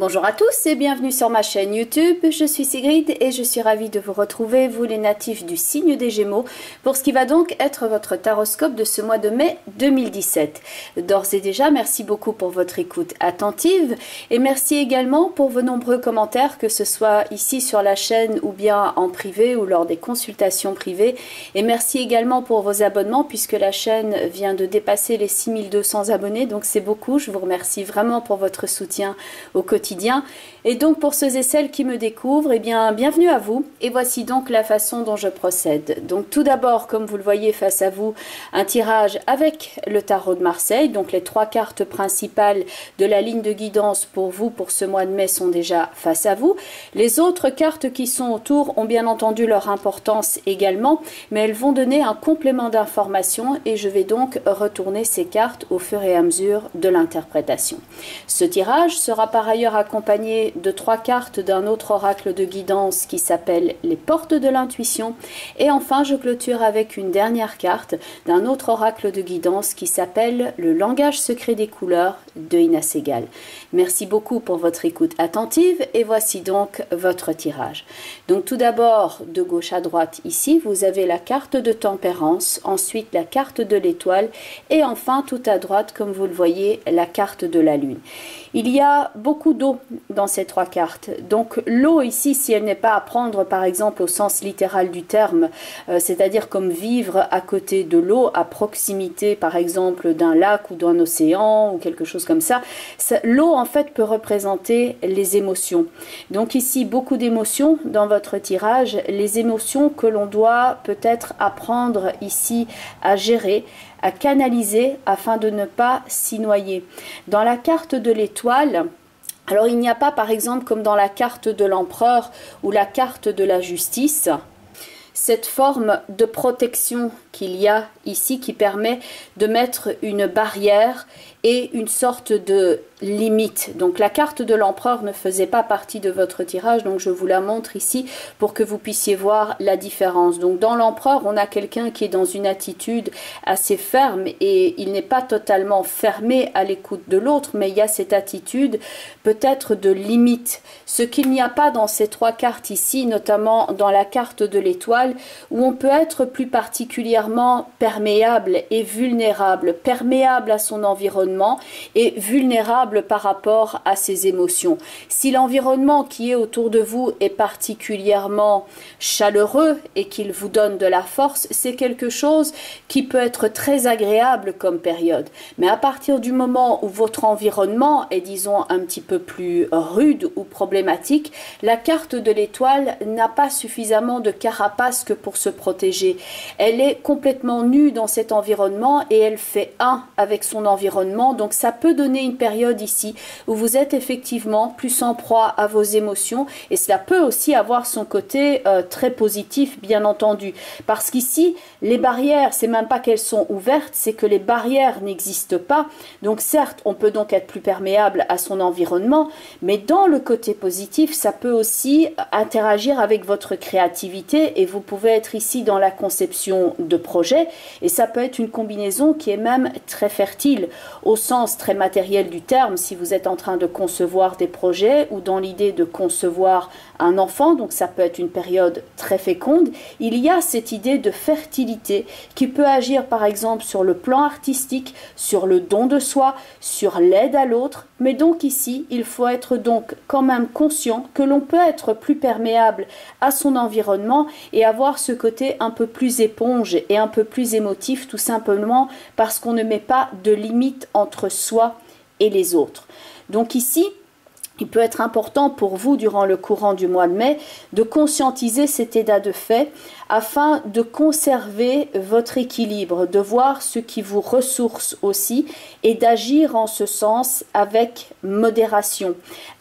Bonjour à tous et bienvenue sur ma chaîne YouTube. Je suis Sigrid et je suis ravie de vous retrouver, vous les natifs du signe des Gémeaux, pour ce qui va donc être votre taroscope de ce mois de mai 2017. D'ores et déjà, merci beaucoup pour votre écoute attentive et merci également pour vos nombreux commentaires, que ce soit ici sur la chaîne ou bien en privé ou lors des consultations privées. Et merci également pour vos abonnements puisque la chaîne vient de dépasser les 6200 abonnés, donc c'est beaucoup. Je vous remercie vraiment pour votre soutien au quotidien. Et donc pour ceux et celles qui me découvrent, eh bien bienvenue à vous. Et voici donc la façon dont je procède. Donc tout d'abord, comme vous le voyez face à vous, un tirage avec le tarot de Marseille. Donc les trois cartes principales de la ligne de guidance pour vous pour ce mois de mai sont déjà face à vous. Les autres cartes qui sont autour ont bien entendu leur importance également, mais elles vont donner un complément d'information et je vais donc retourner ces cartes au fur et à mesure de l'interprétation. Ce tirage sera par ailleurs accompagné de trois cartes d'un autre oracle de guidance qui s'appelle les portes de l'intuition, et enfin je clôture avec une dernière carte d'un autre oracle de guidance qui s'appelle le langage secret des couleurs de Ina Segal. Merci beaucoup pour votre écoute attentive et voici donc votre tirage. Donc tout d'abord, de gauche à droite ici vous avez la carte de tempérance, ensuite la carte de l'étoile et enfin tout à droite, comme vous le voyez, la carte de la lune. Il y a beaucoup d'eau dans ces trois cartes. Donc l'eau ici, si elle n'est pas à prendre par exemple au sens littéral du terme, c'est-à-dire comme vivre à côté de l'eau, à proximité par exemple d'un lac ou d'un océan ou quelque chose comme ça, l'eau en fait peut représenter les émotions. Donc ici beaucoup d'émotions dans votre tirage, les émotions que l'on doit peut-être apprendre ici à gérer, à canaliser afin de ne pas s'y noyer. Dans la carte de l'étoile, alors il n'y a pas par exemple comme dans la carte de l'empereur ou la carte de la justice, cette forme de protection qu'il y a ici qui permet de mettre une barrière et une sorte de limite. Donc la carte de l'empereur ne faisait pas partie de votre tirage, donc je vous la montre ici pour que vous puissiez voir la différence. Donc dans l'empereur, on a quelqu'un qui est dans une attitude assez ferme et il n'est pas totalement fermé à l'écoute de l'autre, mais il y a cette attitude peut-être de limite. Ce qu'il n'y a pas dans ces trois cartes ici, notamment dans la carte de l'étoile, où on peut être plus particulièrement perméable et vulnérable, perméable à son environnement et vulnérable par rapport à ses émotions. Si l'environnement qui est autour de vous est particulièrement chaleureux et qu'il vous donne de la force, c'est quelque chose qui peut être très agréable comme période. Mais à partir du moment où votre environnement est, disons, un petit peu plus rude ou problématique, la carte de l'étoile n'a pas suffisamment de carapace que pour se protéger. Elle est complètement nue dans cet environnement et elle fait un avec son environnement. Donc ça peut donner une période ici où vous êtes effectivement plus en proie à vos émotions et cela peut aussi avoir son côté très positif, bien entendu, parce qu'ici les barrières, c'est même pas qu'elles sont ouvertes, c'est que les barrières n'existent pas. Donc certes on peut donc être plus perméable à son environnement, mais dans le côté positif ça peut aussi interagir avec votre créativité et vous pouvez être ici dans la conception de projets et ça peut être une combinaison qui est même très fertile au sens très matériel du terme, si vous êtes en train de concevoir des projets ou dans l'idée de concevoir un enfant, donc ça peut être une période très féconde. Il y a cette idée de fertilité qui peut agir par exemple sur le plan artistique, sur le don de soi, sur l'aide à l'autre, mais donc ici il faut être donc quand même conscient que l'on peut être plus perméable à son environnement et avoir ce côté un peu plus éponge et un peu plus émotif, tout simplement parce qu'on ne met pas de limite entre soi et les autres. Donc ici, il peut être important pour vous durant le courant du mois de mai de conscientiser cet état de fait afin de conserver votre équilibre, de voir ce qui vous ressource aussi et d'agir en ce sens avec modération,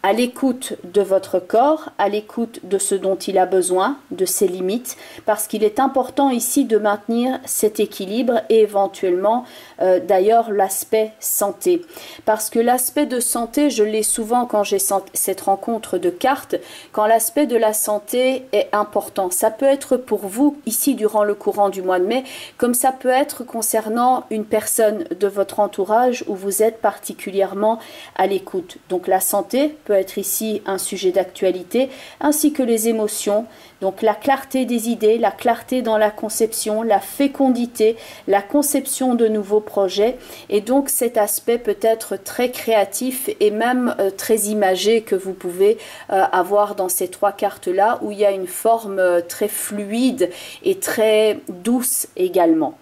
à l'écoute de votre corps, à l'écoute de ce dont il a besoin, de ses limites, parce qu'il est important ici de maintenir cet équilibre et éventuellement d'ailleurs l'aspect santé. Parce que l'aspect de santé, je l'ai souvent quand j'ai cette rencontre de cartes, quand l'aspect de la santé est important. Ça peut être pour vous vous ici durant le courant du mois de mai, comme ça peut être concernant une personne de votre entourage où vous êtes particulièrement à l'écoute. Donc la santé peut être ici un sujet d'actualité, ainsi que les émotions, donc la clarté des idées, la clarté dans la conception, la fécondité, la conception de nouveaux projets, et donc cet aspect peut être très créatif et même très imagé que vous pouvez avoir dans ces trois cartes-là, où il y a une forme très fluide et très douce également.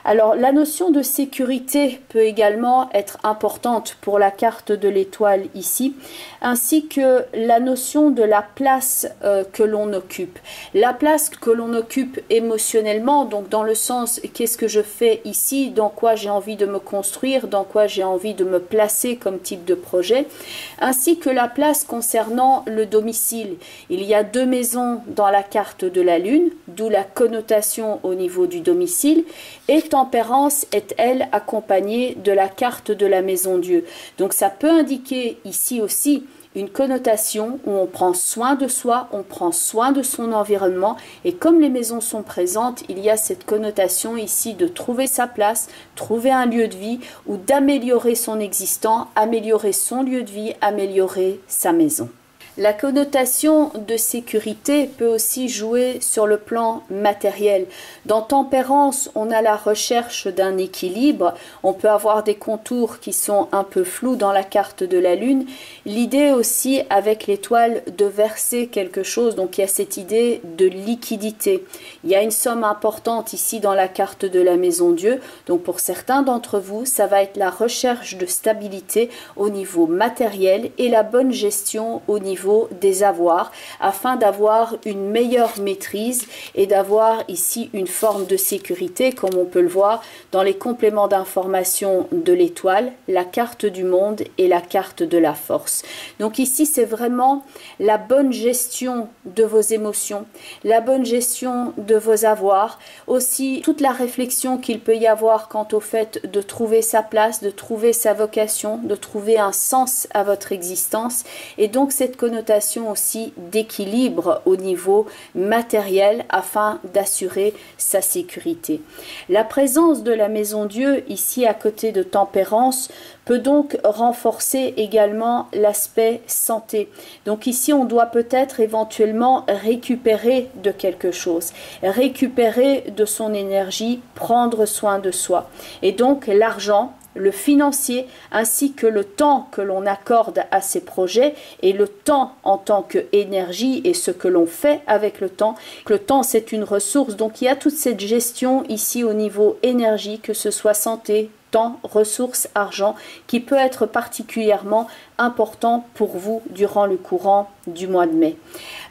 Alors la notion de sécurité peut également être importante pour la carte de l'étoile ici, ainsi que la notion de la place que l'on occupe. La place que l'on occupe émotionnellement, donc dans le sens qu'est-ce que je fais ici, dans quoi j'ai envie de me construire, dans quoi j'ai envie de me placer comme type de projet, ainsi que la place concernant le domicile. Il y a deux maisons dans la carte de la Lune, d'où la connotation au niveau du domicile, et Tempérance est, elle, accompagnée de la carte de la Maison Dieu. Donc ça peut indiquer ici aussi une connotation où on prend soin de soi, on prend soin de son environnement, et comme les maisons sont présentes, il y a cette connotation ici de trouver sa place, trouver un lieu de vie ou d'améliorer son existant, améliorer son lieu de vie, améliorer sa maison. La connotation de sécurité peut aussi jouer sur le plan matériel. Dans Tempérance, on a la recherche d'un équilibre. On peut avoir des contours qui sont un peu flous dans la carte de la Lune. L'idée aussi avec l'étoile de verser quelque chose. Donc il y a cette idée de liquidité. Il y a une somme importante ici dans la carte de la Maison Dieu. Donc pour certains d'entre vous, ça va être la recherche de stabilité au niveau matériel et la bonne gestion au niveau des avoirs, afin d'avoir une meilleure maîtrise et d'avoir ici une forme de sécurité, comme on peut le voir dans les compléments d'information de l'étoile, la carte du monde et la carte de la force. Donc ici c'est vraiment la bonne gestion de vos émotions, la bonne gestion de vos avoirs, aussi toute la réflexion qu'il peut y avoir quant au fait de trouver sa place, de trouver sa vocation, de trouver un sens à votre existence, et donc cette connotation aussi d'équilibre au niveau matériel afin d'assurer sa sécurité. La présence de la Maison Dieu ici à côté de Tempérance peut donc renforcer également l'aspect santé. Donc ici on doit peut-être éventuellement récupérer de quelque chose, récupérer de son énergie, prendre soin de soi. Et donc l'argent, le financier, ainsi que le temps que l'on accorde à ces projets, et le temps en tant qu'énergie et ce que l'on fait avec le temps. Le temps, c'est une ressource, donc il y a toute cette gestion ici au niveau énergie, que ce soit santé, temps, ressources, argent, qui peut être particulièrement important pour vous durant le courant du mois de mai.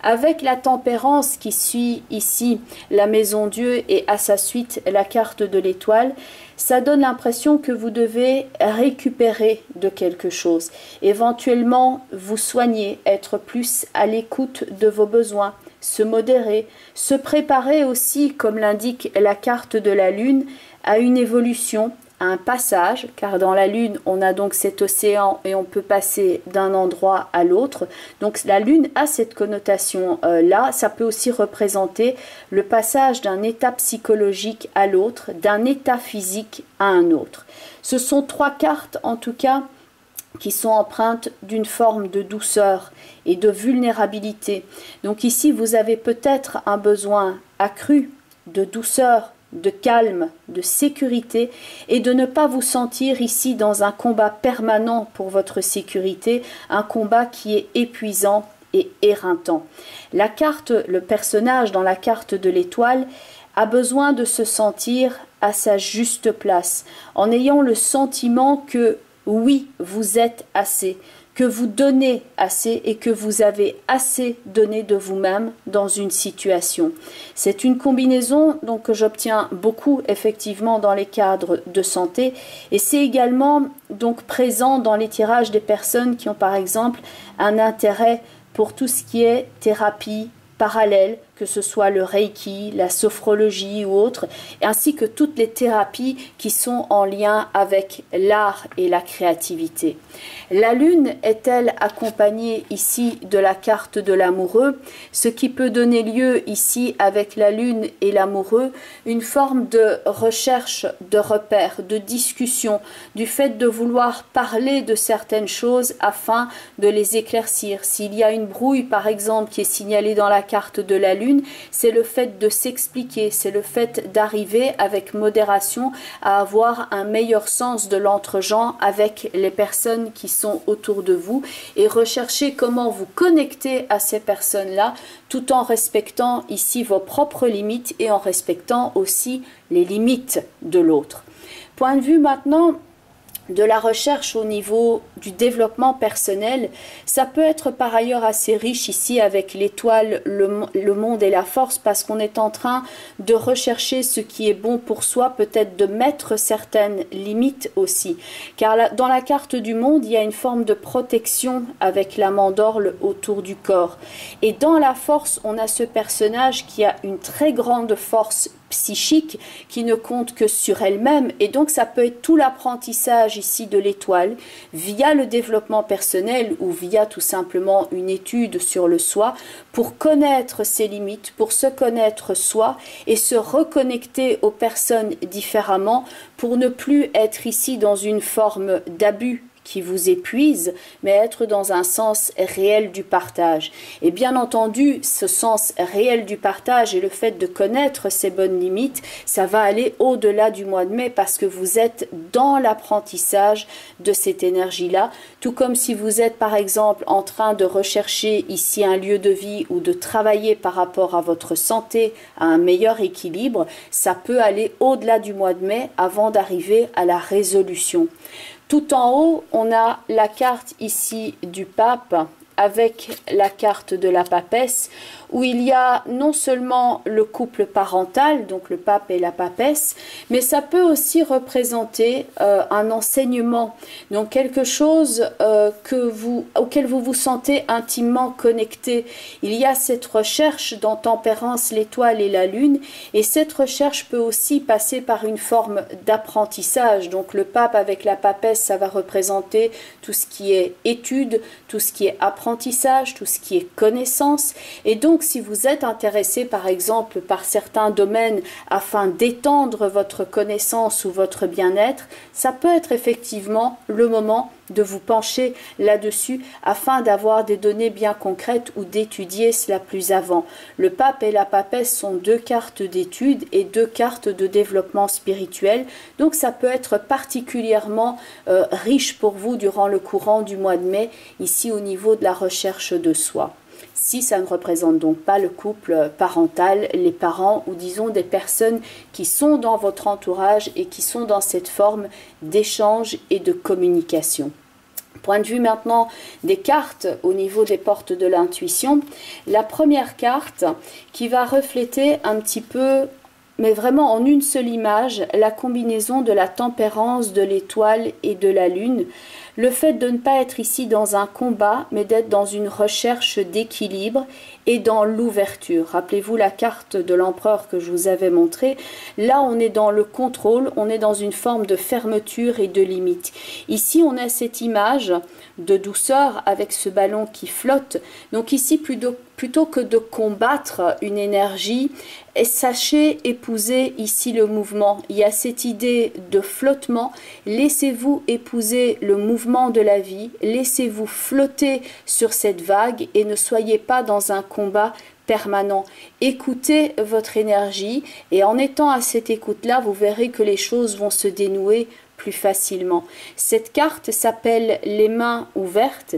Avec la Tempérance qui suit ici la Maison Dieu et à sa suite la carte de l'étoile, ça donne l'impression que vous devez récupérer de quelque chose, éventuellement vous soigner, être plus à l'écoute de vos besoins, se modérer, se préparer aussi, comme l'indique la carte de la Lune, à une évolution, un passage, car dans la Lune, on a donc cet océan et on peut passer d'un endroit à l'autre. Donc la Lune a cette connotation-là. Ça peut aussi représenter le passage d'un état psychologique à l'autre, d'un état physique à un autre. Ce sont trois cartes, en tout cas, qui sont empreintes d'une forme de douceur et de vulnérabilité. Donc ici, vous avez peut-être un besoin accru de douceur, de calme, de sécurité, et de ne pas vous sentir ici dans un combat permanent pour votre sécurité, un combat qui est épuisant et éreintant. La carte, le personnage dans la carte de l'étoile a besoin de se sentir à sa juste place, en ayant le sentiment que oui, vous êtes assez, que vous donnez assez et que vous avez assez donné de vous-même dans une situation. C'est une combinaison donc que j'obtiens beaucoup effectivement dans les cadres de santé, et c'est également donc présent dans les tirages des personnes qui ont par exemple un intérêt pour tout ce qui est thérapie parallèle, que que ce soit le Reiki, la sophrologie ou autre, ainsi que toutes les thérapies qui sont en lien avec l'art et la créativité. La lune est-elle accompagnée ici de la carte de l'amoureux, ce qui peut donner lieu ici avec la lune et l'amoureux, une forme de recherche, de repères, de discussion, du fait de vouloir parler de certaines choses afin de les éclaircir. S'il y a une brouille par exemple qui est signalée dans la carte de la lune, c'est le fait de s'expliquer, c'est le fait d'arriver avec modération à avoir un meilleur sens de l'entre-gens avec les personnes qui sont autour de vous et rechercher comment vous connecter à ces personnes-là tout en respectant ici vos propres limites et en respectant aussi les limites de l'autre. Point de vue maintenant de la recherche au niveau du développement personnel, ça peut être par ailleurs assez riche ici avec l'étoile, le monde et la force, parce qu'on est en train de rechercher ce qui est bon pour soi, peut-être de mettre certaines limites aussi. Car là, dans la carte du monde, il y a une forme de protection avec la mandorle autour du corps. Et dans la force, on a ce personnage qui a une très grande force psychique qui ne compte que sur elle-même, et donc ça peut être tout l'apprentissage ici de l'étoile via le développement personnel ou via tout simplement une étude sur le soi pour connaître ses limites, pour se connaître soi et se reconnecter aux personnes différemment pour ne plus être ici dans une forme d'abus qui vous épuise, mais être dans un sens réel du partage. Et bien entendu, ce sens réel du partage et le fait de connaître ses bonnes limites, ça va aller au-delà du mois de mai parce que vous êtes dans l'apprentissage de cette énergie-là, tout comme si vous êtes par exemple en train de rechercher ici un lieu de vie ou de travailler par rapport à votre santé, à un meilleur équilibre, ça peut aller au-delà du mois de mai avant d'arriver à la résolution. Tout en haut, on a la carte ici du pape avec la carte de la papesse, où il y a non seulement le couple parental, donc le pape et la papesse, mais ça peut aussi représenter un enseignement, donc quelque chose auquel vous vous sentez intimement connecté. Il y a cette recherche dans Tempérance, l'étoile et la lune, et cette recherche peut aussi passer par une forme d'apprentissage. Donc le pape avec la papesse, ça va représenter tout ce qui est étude, tout ce qui est apprentissage, tout ce qui est connaissance, et donc si vous êtes intéressé par exemple par certains domaines afin d'étendre votre connaissance ou votre bien-être, ça peut être effectivement le moment de vous pencher là-dessus afin d'avoir des données bien concrètes ou d'étudier cela plus avant. Le pape et la papesse sont deux cartes d'étude et deux cartes de développement spirituel, donc ça peut être particulièrement riche pour vous durant le courant du mois de mai, ici au niveau de la recherche de soi. Si ça ne représente donc pas le couple parental, les parents ou disons des personnes qui sont dans votre entourage et qui sont dans cette forme d'échange et de communication. Point de vue maintenant des cartes au niveau des portes de l'intuition, la première carte qui va refléter un petit peu, mais vraiment en une seule image, la combinaison de la tempérance, de l'étoile et de la lune. Le fait de ne pas être ici dans un combat, mais d'être dans une recherche d'équilibre et dans l'ouverture. Rappelez-vous la carte de l'empereur que je vous avais montrée. Là, on est dans le contrôle, on est dans une forme de fermeture et de limite. Ici, on a cette image de douceur avec ce ballon qui flotte. Donc ici, plutôt que de combattre une énergie, et sachez épouser ici le mouvement. Il y a cette idée de flottement. Laissez-vous épouser le mouvement de la vie. Laissez-vous flotter sur cette vague et ne soyez pas dans un combat permanent. Écoutez votre énergie et en étant à cette écoute-là, vous verrez que les choses vont se dénouer plus facilement. Cette carte s'appelle les mains ouvertes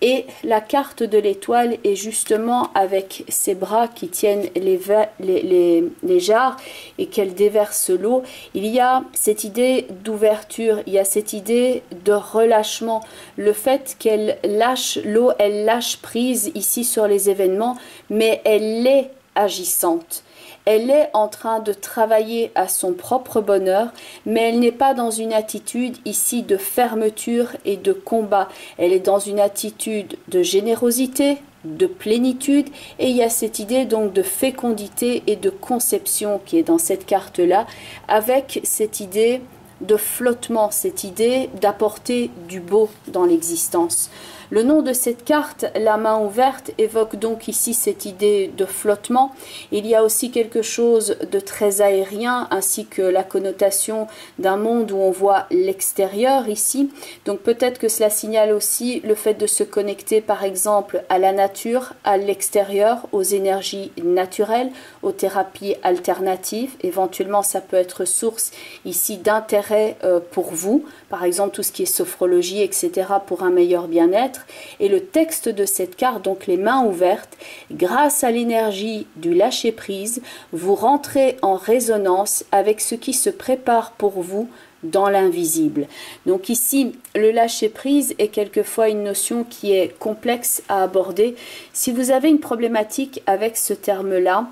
et la carte de l'étoile est justement avec ses bras qui tiennent les jarres et qu'elle déverse l'eau. Il y a cette idée d'ouverture, il y a cette idée de relâchement, le fait qu'elle lâche l'eau, elle lâche prise ici sur les événements, mais elle est agissante. Elle est en train de travailler à son propre bonheur, mais elle n'est pas dans une attitude ici de fermeture et de combat. Elle est dans une attitude de générosité, de plénitude, et il y a cette idée donc de fécondité et de conception qui est dans cette carte-là, avec cette idée de flottement, cette idée d'apporter du beau dans l'existence. Le nom de cette carte, la main ouverte, évoque donc ici cette idée de flottement. Il y a aussi quelque chose de très aérien, ainsi que la connotation d'un monde où on voit l'extérieur ici. Donc peut-être que cela signale aussi le fait de se connecter par exemple à la nature, à l'extérieur, aux énergies naturelles, aux thérapies alternatives. Éventuellement, ça peut être source ici d'intérêt pour vous, par exemple tout ce qui est sophrologie, etc., pour un meilleur bien-être. Et le texte de cette carte, donc les mains ouvertes, grâce à l'énergie du lâcher-prise, vous rentrez en résonance avec ce qui se prépare pour vous dans l'invisible. Donc ici, le lâcher-prise est quelquefois une notion qui est complexe à aborder. Si vous avez une problématique avec ce terme-là,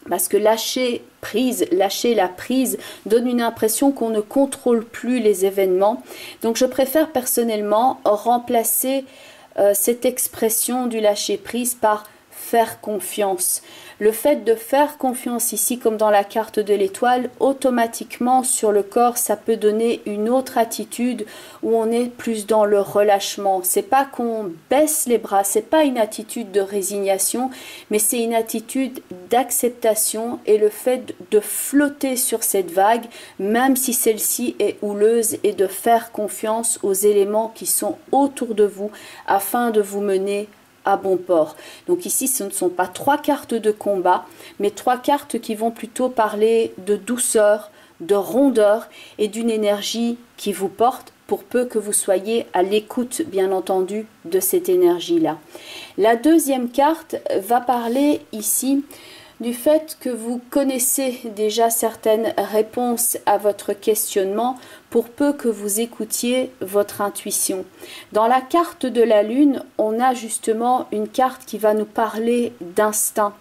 parce que lâcher prise, lâcher la prise donne une impression qu'on ne contrôle plus les événements. Donc je préfère personnellement remplacer cette expression du lâcher prise par faire confiance. Le fait de faire confiance ici, comme dans la carte de l'étoile, automatiquement sur le corps, ça peut donner une autre attitude où on est plus dans le relâchement. C'est pas qu'on baisse les bras, c'est pas une attitude de résignation, mais c'est une attitude d'acceptation et le fait de flotter sur cette vague, même si celle-ci est houleuse, et de faire confiance aux éléments qui sont autour de vous afin de vous mener à bon port. Donc ici, ce ne sont pas 3 cartes de combat, mais 3 cartes qui vont plutôt parler de douceur, de rondeur et d'une énergie qui vous porte, pour peu que vous soyez à l'écoute, bien entendu, de cette énergie-là. La deuxième carte va parler ici du fait que vous connaissez déjà certaines réponses à votre questionnement, pour peu que vous écoutiez votre intuition. Dans la carte de la Lune, on a justement une carte qui va nous parler d'instinct.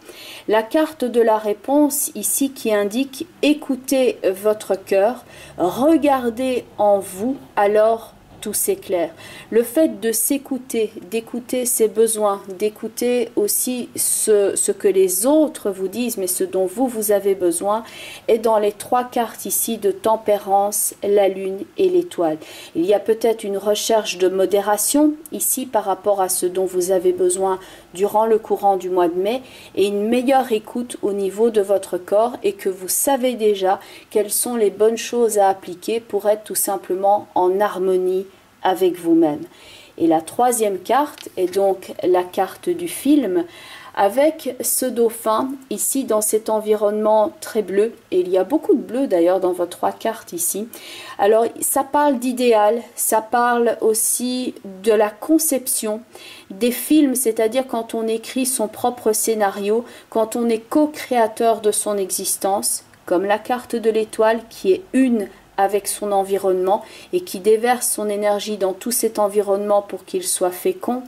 La carte de la réponse ici qui indique « Écoutez votre cœur, regardez en vous, alors tout s'éclaire ». Le fait de s'écouter, d'écouter ses besoins, d'écouter aussi ce que les autres vous disent, mais ce dont vous avez besoin, est dans les 3 cartes ici de tempérance, la lune et l'étoile. Il y a peut-être une recherche de modération ici par rapport à ce dont vous avez besoin durant le courant du mois de mai, et une meilleure écoute au niveau de votre corps, et que vous savez déjà quelles sont les bonnes choses à appliquer pour être tout simplement en harmonie avec vous-même. Et la troisième carte est donc la carte du film, avec ce dauphin ici dans cet environnement très bleu, et il y a beaucoup de bleu d'ailleurs dans vos 3 cartes ici. Alors ça parle d'idéal, ça parle aussi de la conception des films, c'est-à-dire quand on écrit son propre scénario, quand on est co-créateur de son existence, comme la carte de l'étoile qui est une avec son environnement et qui déverse son énergie dans tout cet environnement pour qu'il soit fécond.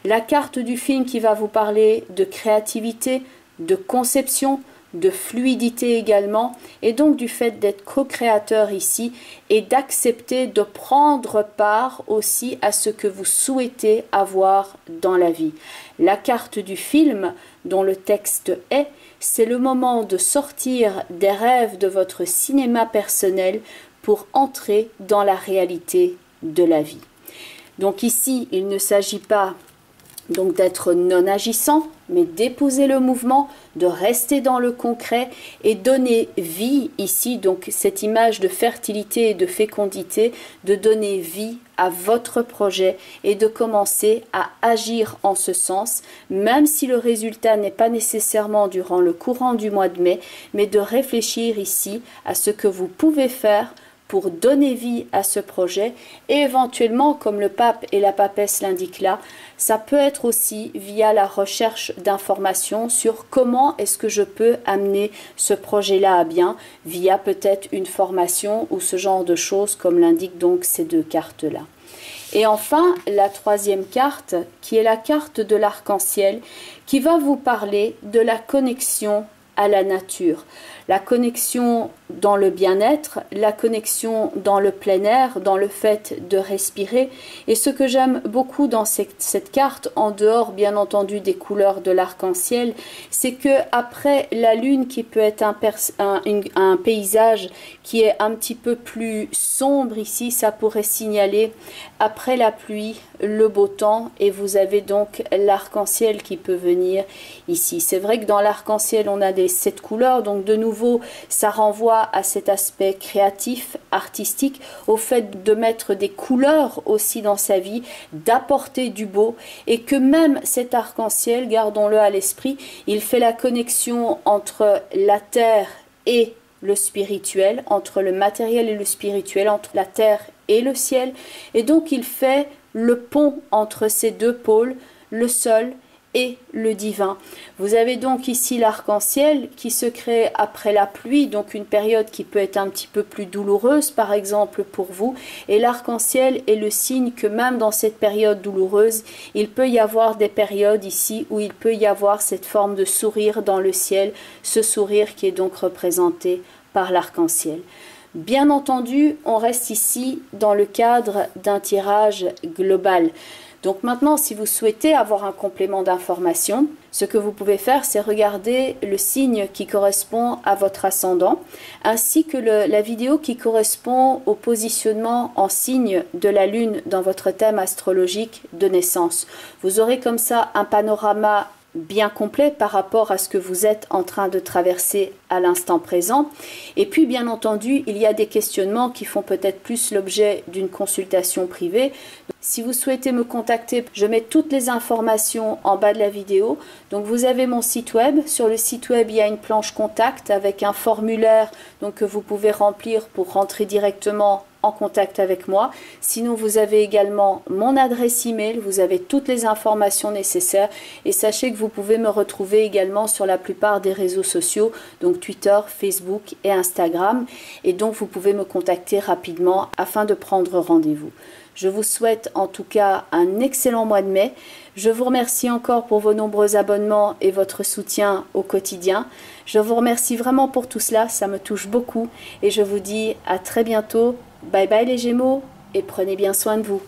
La carte du film qui va vous parler de créativité, de conception, de fluidité également, et donc du fait d'être co-créateur ici et d'accepter de prendre part aussi à ce que vous souhaitez avoir dans la vie. La carte du film, dont le texte est, c'est le moment de sortir des rêves de votre cinéma personnel pour entrer dans la réalité de la vie. Donc ici, il ne s'agit pas donc d'être non agissant, mais d'épouser le mouvement, de rester dans le concret et donner vie ici, donc cette image de fertilité et de fécondité, de donner vie à votre projet et de commencer à agir en ce sens, même si le résultat n'est pas nécessairement durant le courant du mois de mai, mais de réfléchir ici à ce que vous pouvez faire pour donner vie à ce projet, et éventuellement, comme le pape et la papesse l'indiquent là, ça peut être aussi via la recherche d'informations sur comment est-ce que je peux amener ce projet-là à bien, via peut-être une formation ou ce genre de choses, comme l'indiquent donc ces 2 cartes-là. Et enfin, la troisième carte, qui est la carte de l'arc-en-ciel, qui va vous parler de la connexion à la nature. La connexion dans le bien-être, la connexion dans le plein air, dans le fait de respirer. Et ce que j'aime beaucoup dans cette carte, en dehors bien entendu des couleurs de l'arc-en-ciel, c'est que après la lune qui peut être un paysage qui est un petit peu plus sombre ici, ça pourrait signaler après la pluie le beau temps, et vous avez donc l'arc-en-ciel qui peut venir ici. C'est vrai que dans l'arc-en-ciel on a les 7 couleurs, donc de nouveau ça renvoie à cet aspect créatif, artistique, au fait de mettre des couleurs aussi dans sa vie, d'apporter du beau, et que même cet arc-en-ciel, gardons-le à l'esprit, il fait la connexion entre la terre et le spirituel, entre le matériel et le spirituel, entre la terre et le ciel, et donc il fait le pont entre ces deux pôles, le sol et le divin. Vous avez donc ici l'arc-en-ciel qui se crée après la pluie, donc une période qui peut être un petit peu plus douloureuse par exemple pour vous, et l'arc-en-ciel est le signe que même dans cette période douloureuse, il peut y avoir des périodes ici où il peut y avoir cette forme de sourire dans le ciel, ce sourire qui est donc représenté par l'arc-en-ciel. Bien entendu, on reste ici dans le cadre d'un tirage global. Donc maintenant, si vous souhaitez avoir un complément d'information, ce que vous pouvez faire, c'est regarder le signe qui correspond à votre ascendant, ainsi que la vidéo qui correspond au positionnement en signe de la Lune dans votre thème astrologique de naissance. Vous aurez comme ça un panorama bien complet par rapport à ce que vous êtes en train de traverser à l'instant présent. Et puis bien entendu, il y a des questionnements qui font peut-être plus l'objet d'une consultation privée. Si vous souhaitez me contacter, je mets toutes les informations en bas de la vidéo. Donc vous avez mon site web. Sur le site web, il y a une planche contact avec un formulaire donc, que vous pouvez remplir pour rentrer directement en contact avec moi. Sinon, vous avez également mon adresse email, vous avez toutes les informations nécessaires, et sachez que vous pouvez me retrouver également sur la plupart des réseaux sociaux, donc Twitter, Facebook et Instagram, et donc vous pouvez me contacter rapidement afin de prendre rendez-vous. Je vous souhaite en tout cas un excellent mois de mai. Je vous remercie encore pour vos nombreux abonnements et votre soutien au quotidien. Je vous remercie vraiment pour tout cela, ça me touche beaucoup, et je vous dis à très bientôt. Bye bye les Gémeaux, et prenez bien soin de vous.